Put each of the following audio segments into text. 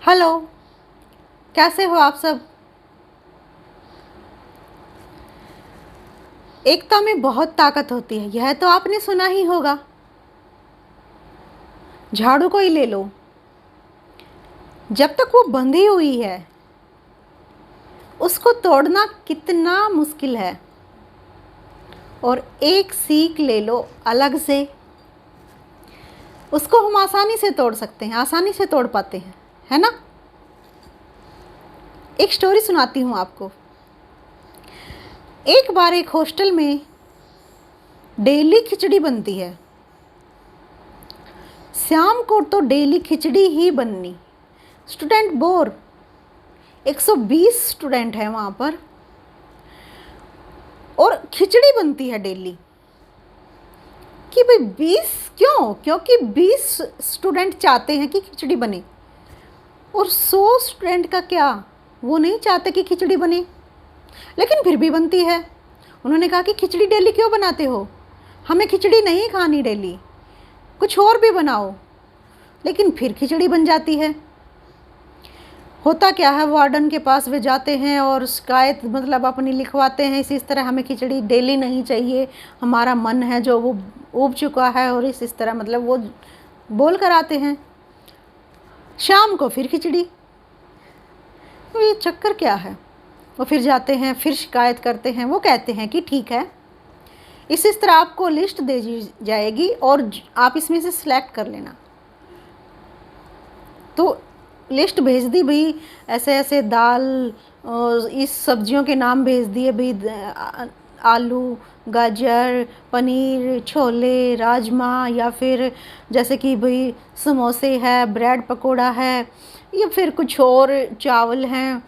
Hello. कैसे हो आप सब? एकता में बहुत ताकत होती है, यह तो आपने सुना ही होगा। झाड़ू को ही ले लो, जब तक वो बंधी हुई है उसको तोड़ना कितना मुश्किल है। और एक सीख ले लो अलग से, उसको हम आसानी से तोड़ सकते हैं, आसानी से तोड़ पाते हैं, है ना। एक स्टोरी सुनाती हूँ आपको। एक बार एक हॉस्टल में डेली खिचड़ी बनती है। शाम को तो डेली खिचड़ी ही बननी। स्टूडेंट बोर, 120 स्टूडेंट हैं वहाँ पर और खिचड़ी बनती है डेली। कि भाई 20 क्यों? क्योंकि 20 स्टूडेंट चाहते हैं कि खिचड़ी बने, और 100 स्टूडेंट का क्या, वो नहीं चाहते कि खिचड़ी बने, लेकिन फिर भी बनती है। उन्होंने कहा कि खिचड़ी डेली क्यों बनाते हो, हमें खिचड़ी नहीं खानी डेली, कुछ और भी बनाओ। लेकिन फिर खिचड़ी बन जाती है। होता क्या है, वार्डन के पास वे जाते हैं और शिकायत मतलब अपनी लिखवाते हैं, इस तरह हमें खिचड़ी डेली नहीं चाहिए, हमारा मन है जो वो ऊब चुका है, और इस तरह मतलब वो बोल कर आते हैं। शाम को फिर खिचड़ी। तो ये चक्कर क्या है? वो फिर जाते हैं, फिर शिकायत करते हैं। वो कहते हैं कि ठीक है, इस तरह आपको लिस्ट दे जाएगी और आप इसमें से सिलेक्ट कर लेना। तो लिस्ट भेज दी भाई, ऐसे ऐसे दाल और इस सब्जियों के नाम भेज दिए भाई, आलू, गाजर, पनीर, छोले, राजमा, या फिर जैसे कि भाई समोसे है, ब्रेड पकोड़ा है, या फिर कुछ और चावल हैं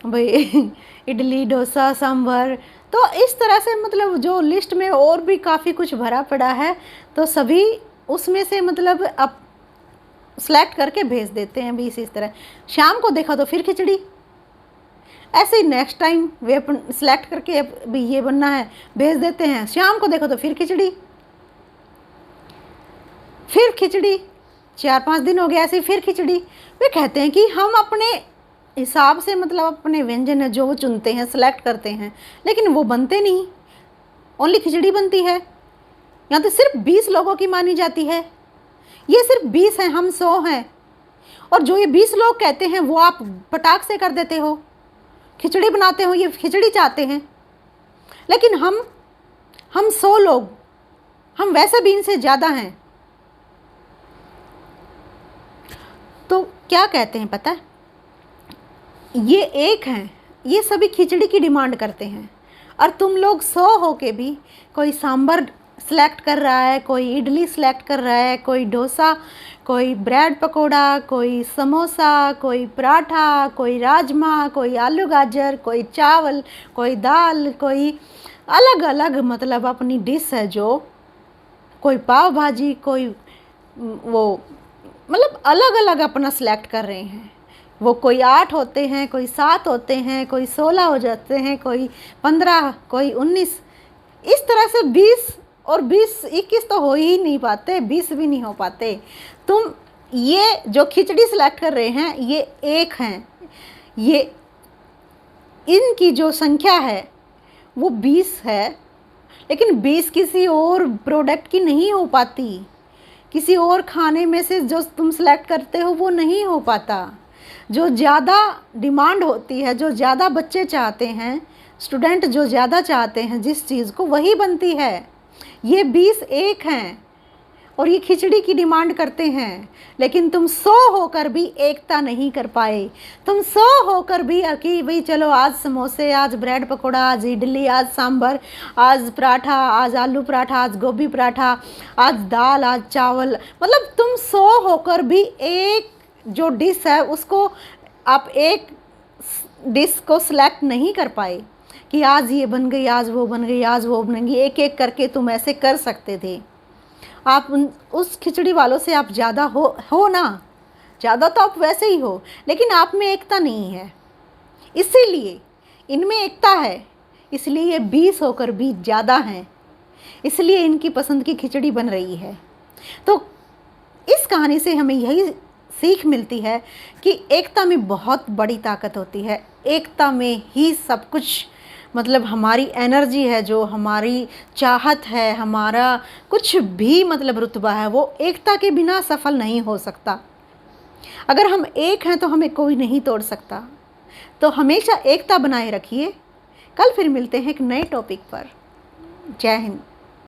भाई इडली, डोसा, सांभर। तो इस तरह से मतलब जो लिस्ट में और भी काफ़ी कुछ भरा पड़ा है, तो सभी उसमें से मतलब अब सेलेक्ट करके भेज देते हैं भी इस तरह। शाम को देखा तो फिर खिचड़ी। ऐसे ही नेक्स्ट टाइम वे सेलेक्ट करके भी ये बनना है, भेज देते हैं। शाम को देखो तो फिर खिचड़ी, फिर खिचड़ी। 4-5 दिन हो गए ऐसे ही, फिर खिचड़ी। वे कहते हैं कि हम अपने हिसाब से मतलब अपने व्यंजन है जो वो चुनते हैं, सेलेक्ट करते हैं, लेकिन वो बनते नहीं, ओनली खिचड़ी बनती है। यहाँ तो सिर्फ 20 लोगों की मानी जाती है। ये सिर्फ 20 हैं, हम 100 हैं, और जो ये 20 लोग कहते हैं वो आप पटाख से कर देते हो, खिचड़ी बनाते हो, ये खिचड़ी चाहते हैं। लेकिन हम 100 लोग, हम वैसे भी इनसे ज़्यादा हैं। तो क्या कहते हैं पता है, ये एक हैं, ये सभी खिचड़ी की डिमांड करते हैं, और तुम लोग 100 हो के भी कोई सांभर सेलेक्ट कर रहा है, कोई इडली सेलेक्ट कर रहा है, कोई डोसा, कोई ब्रेड पकोड़ा, कोई समोसा, कोई पराठा, कोई राजमा, कोई आलू गाजर, कोई चावल, कोई दाल, कोई अलग अलग मतलब अपनी डिश है, जो कोई पाव भाजी, कोई वो मतलब अलग अलग अपना सेलेक्ट कर रहे हैं। वो कोई 8 होते हैं, कोई 7 होते हैं, कोई 16 हो जाते हैं, कोई 15, कोई 19, इस तरह से 20 और 20, 21 तो हो ही नहीं पाते, 20 भी नहीं हो पाते। तुम ये जो खिचड़ी सेलेक्ट कर रहे हैं ये एक हैं, ये इनकी जो संख्या है वो 20 है, लेकिन 20 किसी और प्रोडक्ट की नहीं हो पाती, किसी और खाने में से जो तुम सेलेक्ट करते हो वो नहीं हो पाता। जो ज़्यादा डिमांड होती है, जो ज़्यादा बच्चे चाहते हैं, स्टूडेंट जो ज़्यादा चाहते हैं जिस चीज़ को, वही बनती है। ये 20 एक हैं और ये खिचड़ी की डिमांड करते हैं, लेकिन तुम 100 होकर भी एकता नहीं कर पाए। तुम 100 होकर भी कि भाई चलो आज समोसे, आज ब्रेड पकोड़ा, आज इडली, आज सांभर, आज पराठा, आज आलू पराठा, आज गोभी पराठा, आज दाल, आज चावल, मतलब तुम 100 होकर भी एक जो डिश है उसको आप एक डिश को सिलेक्ट नहीं कर पाए कि आज ये बन गई, आज वो बन गई, आज वो बन गई। एक एक करके तुम ऐसे कर सकते थे। आप उस खिचड़ी वालों से आप ज़्यादा हो ना, ज़्यादा तो आप वैसे ही हो, लेकिन आप में एकता नहीं है। इसीलिए इनमें एकता है, इसलिए ये 20 होकर भी ज़्यादा हैं, इसलिए इनकी पसंद की खिचड़ी बन रही है। तो इस कहानी से हमें यही सीख मिलती है कि एकता में बहुत बड़ी ताकत होती है। एकता में ही सब कुछ, मतलब हमारी एनर्जी है, जो हमारी चाहत है, हमारा कुछ भी मतलब रुतबा है, वो एकता के बिना सफल नहीं हो सकता। अगर हम एक हैं तो हमें कोई नहीं तोड़ सकता। तो हमेशा एकता बनाए रखिए। कल फिर मिलते हैं एक नए टॉपिक पर। जय हिंद।